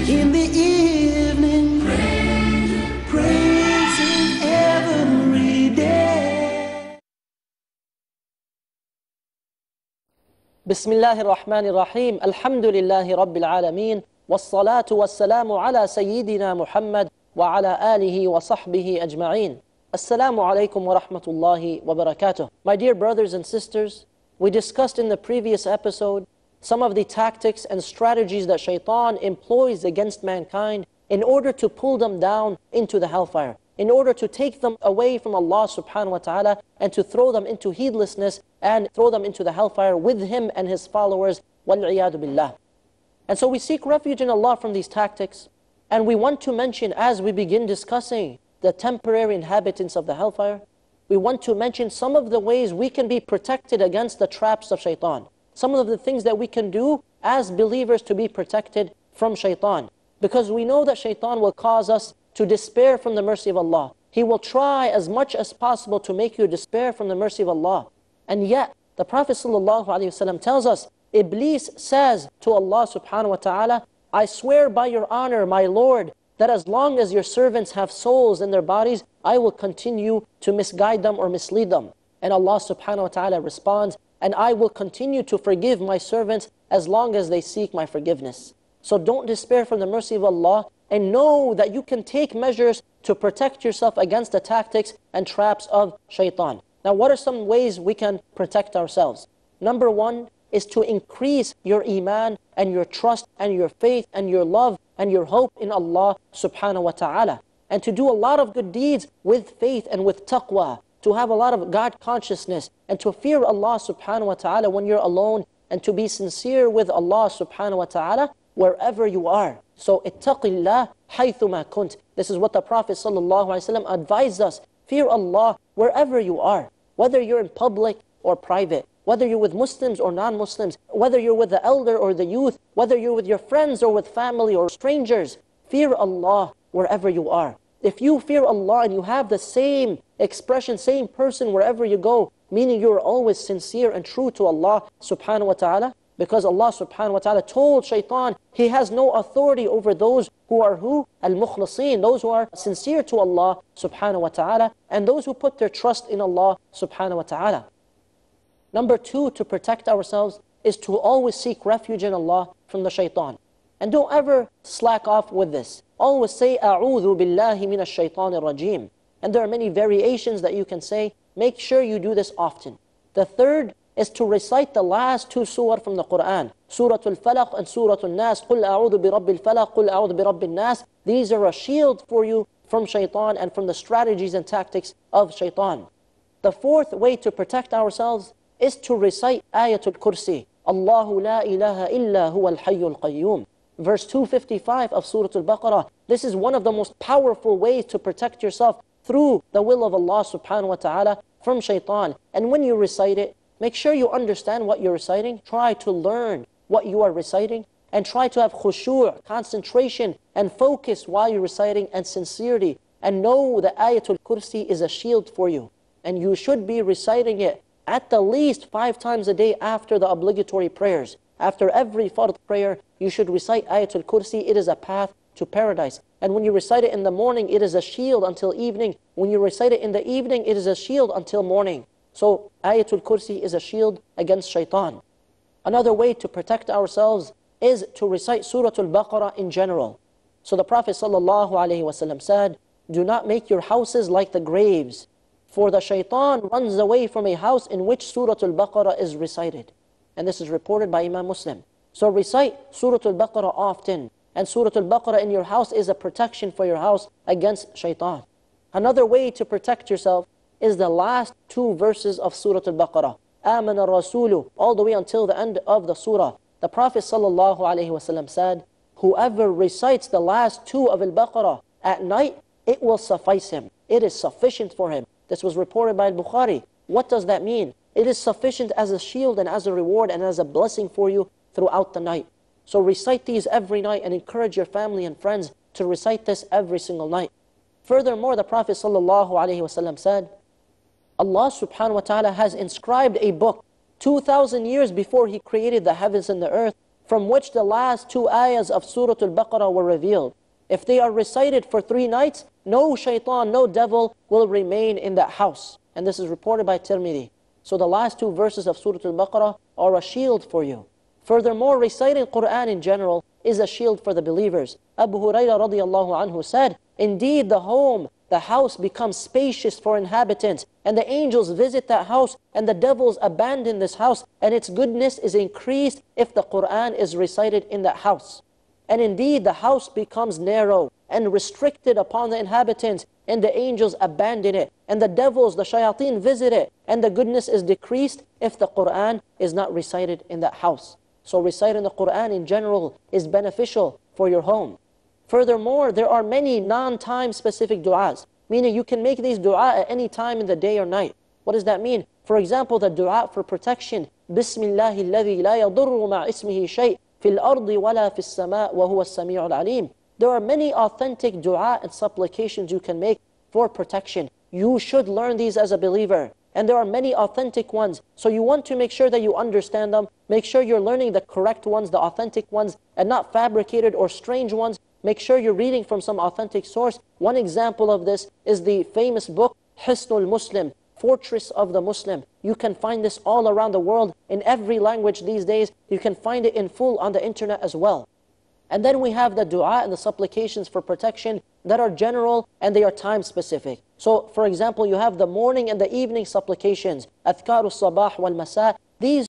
in the evening, praising every day. Bismillahir Rahmanir Rahim. Alhamdulillahi Rabbil Alameen. Wassalatu wassalamu ala Sayyidina Muhammad wa ala alihi wa sahbihi ajma'een. Assalamu alaikum wa rahmatullahi wa barakatuh. My dear brothers and sisters, we discussed in the previous episode some of the tactics and strategies that Shaitan employs against mankind in order to pull them down into the hellfire, in order to take them away from Allah subhanahu wa ta'ala and to throw them into heedlessness and throw them into the hellfire with him and his followers, wal-'iyadu billah. And so we seek refuge in Allah from these tactics, and we want to mention, as we begin discussing the temporary inhabitants of the hellfire, we want to mention some of the ways we can be protected against the traps of Shaitan. Some of the things that we can do as believers to be protected from Shaitan. Because we know that Shaitan will cause us to despair from the mercy of Allah. He will try as much as possible to make you despair from the mercy of Allah. And yet, the Prophet ﷺ tells us, Iblis says to Allah subhanahu wa ta'ala, I swear by your honor, my Lord, that as long as your servants have souls in their bodies, I will continue to misguide them or mislead them. And Allah subhanahu wa ta'ala responds, and I will continue to forgive my servants as long as they seek my forgiveness. So don't despair from the mercy of Allah, and know that you can take measures to protect yourself against the tactics and traps of Shaitan. Now, what are some ways we can protect ourselves? Number one is to increase your iman and your trust and your faith and your love and your hope in Allah subhanahu wa ta'ala. And to do a lot of good deeds with faith and with taqwa, to have a lot of God consciousness and to fear Allah subhanahu wa ta'ala when you're alone, and to be sincere with Allah subhanahu wa ta'ala wherever you are. So, ittaqillah haythuma kunt. This is what the Prophet sallallahu alaihi wasallam advised us. Fear Allah wherever you are, whether you're in public or private, whether you're with Muslims or non-Muslims, whether you're with the elder or the youth, whether you're with your friends or with family or strangers. Fear Allah wherever you are. If you fear Allah and you have the same expression, same person wherever you go, meaning you're always sincere and true to Allah subhanahu wa ta'ala, because Allah subhanahu wa ta'ala told Shaitan he has no authority over those who are who? Al-Mukhlaseen, those who are sincere to Allah subhanahu wa ta'ala, and those who put their trust in Allah subhanahu wa ta'ala. Number two, to protect ourselves is to always seek refuge in Allah from the Shaitan. And don't ever slack off with this. Always say, A'udhu billahi minash shaitanir rajim. And there are many variations that you can say. Make sure you do this often. The third is to recite the last two surah from the Quran. Surah Al-Falaq and Surah Al-Nas. قُلْ أَعُوذُ بِرَبِّ الْفَلَقِ قُلْ أَعُوذُ بِرَبِّ النَّاسِ. These are a shield for you from Shaitan and from the strategies and tactics of Shaitan. The fourth way to protect ourselves is to recite Ayatul Kursi. Allahu la ilaha illa huwa al-hayyul qayyum. Verse 255 of Surah Al-Baqarah. This is one of the most powerful ways to protect yourself through the will of Allah subhanahu wa ta'ala from Shaitan. And when you recite it, make sure you understand what you're reciting. Try to learn what you are reciting, and try to have khushu', concentration and focus while you're reciting, and sincerity. And know that Ayatul Kursi is a shield for you. And you should be reciting it at the least 5 times a day after the obligatory prayers. After every fard prayer, you should recite Ayatul Kursi. It is a path to paradise. And when you recite it in the morning, it is a shield until evening. When you recite it in the evening, it is a shield until morning. So Ayatul Kursi is a shield against Shaitan. Another way to protect ourselves is to recite Surah Al-Baqarah in general. So the Prophet ﷺ said, do not make your houses like the graves, for the Shaitan runs away from a house in which Surah Al-Baqarah is recited. And this is reported by Imam Muslim. So recite Surah Al-Baqarah often. And Surah Al-Baqarah in your house is a protection for your house against Shaitan. Another way to protect yourself is the last 2 verses of Surah Al-Baqarah. Amana Rasulu, all the way until the end of the surah. The Prophet ﷺ said, whoever recites the last 2 of Al-Baqarah at night, it will suffice him. It is sufficient for him. This was reported by Al-Bukhari. What does that mean? It is sufficient as a shield and as a reward and as a blessing for you throughout the night. So recite these every night and encourage your family and friends to recite this every single night. Furthermore, the Prophet ﷺ said, Allah subhanahu wa ta'ala has inscribed a book 2,000 years before He created the heavens and the earth, from which the last 2 ayahs of Surah Al-Baqarah were revealed. If they are recited for 3 nights, no shaitan, no devil will remain in that house. And this is reported by Tirmidhi. So the last 2 verses of Surah Al-Baqarah are a shield for you. Furthermore, reciting Quran in general is a shield for the believers. Abu Hurairah radiallahu anhu said, indeed the home, the house becomes spacious for inhabitants, and the angels visit that house, and the devils abandon this house, and its goodness is increased if the Quran is recited in that house. And indeed the house becomes narrow and restricted upon the inhabitants, and the angels abandon it, and the devils, the shayateen visit it, and the goodness is decreased if the Quran is not recited in that house. So reciting the Quran in general is beneficial for your home. Furthermore, there are many non-time specific du'as, meaning you can make these du'a at any time in the day or night. What does that mean? For example, the du'a for protection, Bismillahi alladhi la yadurru ma ismihi shay' fil ardi wala fis sama' wa huwa as-sami'ul alim. There are many authentic du'a and supplications you can make for protection. You should learn these as a believer. And there are many authentic ones. So you want to make sure that you understand them. Make sure you're learning the correct ones, the authentic ones, and not fabricated or strange ones. Make sure you're reading from some authentic source. One example of this is the famous book, Hisnul Muslim, Fortress of the Muslim. You can find this all around the world in every language these days. You can find it in full on the internet as well. And then we have the dua and the supplications for protection that are general and they are time specific. So for example, you have the morning and the evening supplications, Adhkaru Sabah wal Masa. These